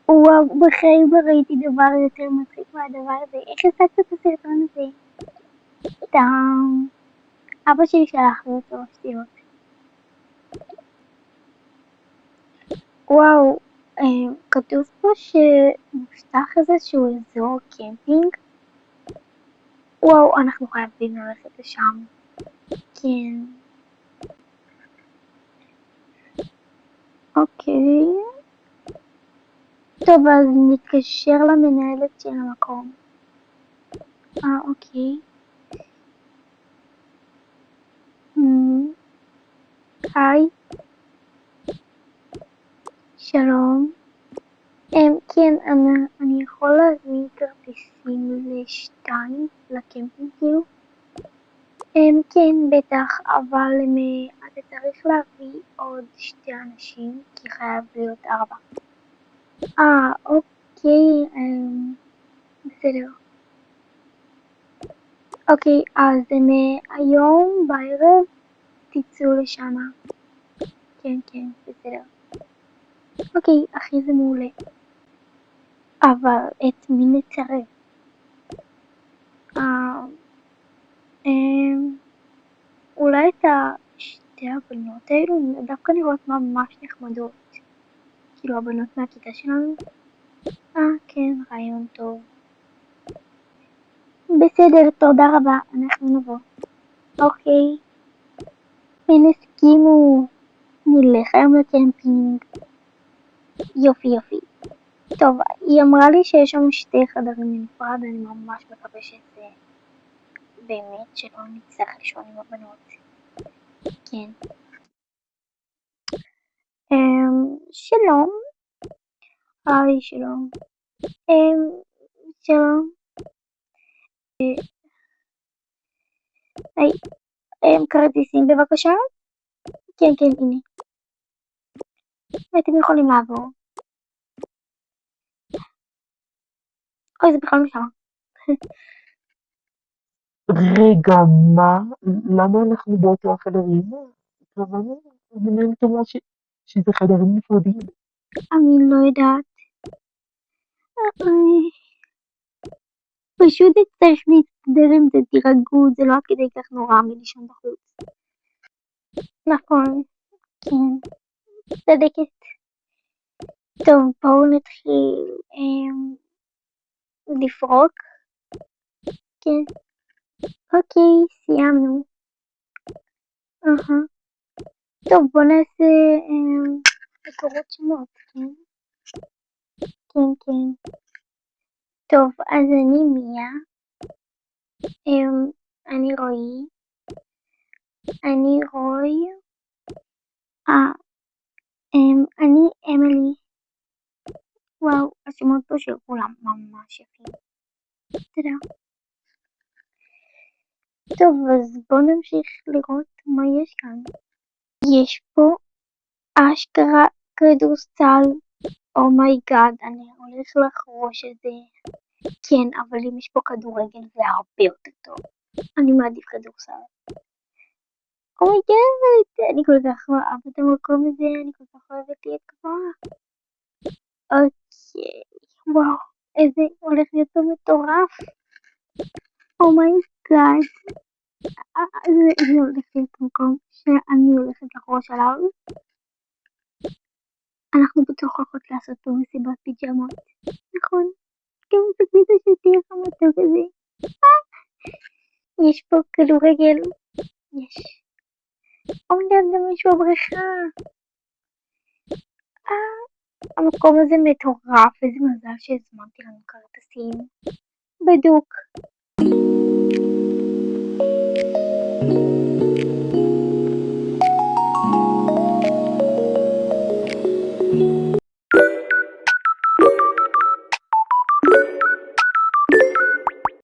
וואו, בחיים לא ראיתי דבר יותר מצחיק מהדבר הזה. איך השגת את הסרטון הזה? סתם. אבא שלי שלח לי אותו, שטויות. וואו, כתוב פה שמובטח איזשהו אזור קמפינג. וואו, אנחנו חייבים ללכת לשם. כן. אוקיי. טוב, אז נתקשר למנהלת של המקום. אוקיי. היי. שלום. כן, אני יכול להזמין כרטיסים לשתיים, לקמפינג כאילו? כן, בטח, אבל אתה צריך להביא עוד שתי אנשים, כי חייב להיות 4. אוקיי, בסדר. אוקיי, אז היום בערב תצאו לשם. כן, כן, בסדר. אוקיי, אחי זה מעולה. אבל את מי נצרף? אולי את שתי הבנות האלו, דווקא נראות ממש נחמדות. כאילו הבנות מהכיתה שלנו. כן, רעיון טוב. בסדר, תודה רבה, אנחנו נבוא. אוקיי. הן הסכימו. נלך היום לקמפינג. יופי יופי. טוב, היא אמרה לי שיש שם 2 חדרים בנפרד, אני ממש מקווה שזה באמת שלא נצטרך לישון עם הבנות. כן. שלום. היי, שלום. שלום. היי, כרטיסים בבקשה? כן, כן, הנה. ואתם יכולים לעבור. אוי, זה בכלל לא שם. רגע, מה? למה אנחנו באותו החדרים? התכוונו, המנהלת אמרה שזה חדרים נפרדים. אני לא יודעת. אה, פשוט צריך להסתדר עם זה, תירגעו, זה לא עד כדי כך נורא מלישון בחוץ. נכון, כן, צדקת. טוב, בואו נתחיל לפרוק. כן. אוקיי, סיימנו. טוב, בואו נעשה מקורות שמות, כן? כן, כן. טוב, אז אני מיה. אני רועי. אני רוי. אני אמילי. וואו, השמות פה של כולם ממש יפים. תודה. טוב, אז בואו נמשיך לראות מה יש כאן. יש פה אשכרה כדורסל. אומייגאד, אני הולך לחרוש את זה. כן, אבל אם יש פה כדורגל זה הרבה יותר טוב. אני מעדיף כדורסל. אומייגאד, אני כל כך אוהבת את המקום הזה, אני כל כך אוהבת להיות גבוהה. אוקיי, וואו, איזה הולך להיות פה מטורף. אומייגאד, זה הולך להיות מקום שאני הולכת לחרוש עליו. אנחנו בטוח הולכות לעשות פה מסיבת פיג'מות. נכון, גם תקליטו שתהיה חמוד טוב כזה. יש פה כדורגל. יש. אומייגאד, גם יש פה בריכה. המקום הזה מטורף, איזה מזל שהזמנתי לנו כרטיסים. בדוק.